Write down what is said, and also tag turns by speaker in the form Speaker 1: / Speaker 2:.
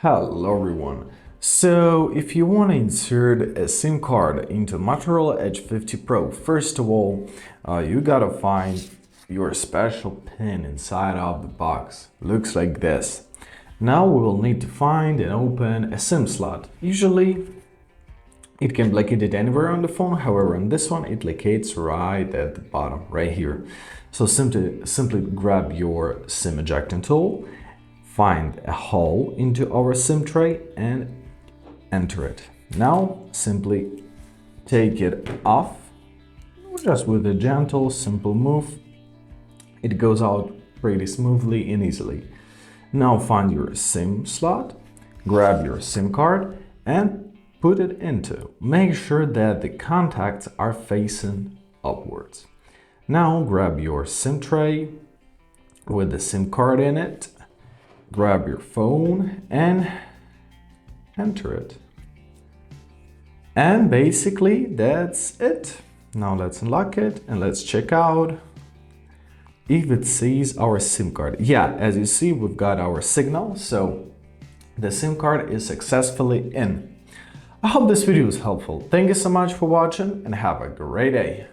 Speaker 1: Hello everyone. So if you want to insert a SIM card into Motorola Edge 50 Pro, first of all, you gotta find your special pin inside of the box. Looks like this. Now we will need to find and open a SIM slot. Usually it can be located anywhere on the phone, however on this one it locates right at the bottom, right here. So simply grab your SIM ejecting tool, find a hole into our SIM tray and enter it. Now simply take it off, just with a gentle, simple move. It goes out pretty smoothly and easily. Now find your SIM slot, grab your SIM card and put it into. Make sure that the contacts are facing upwards. Now grab your SIM tray with the SIM card in it, grab your phone and enter it. And basically that's it. Now let's unlock it and let's check out if it sees our SIM card. Yeah, as you see, we've got our signal, so the SIM card is successfully in. I hope this video was helpful. Thank you so much for watching and have a great day.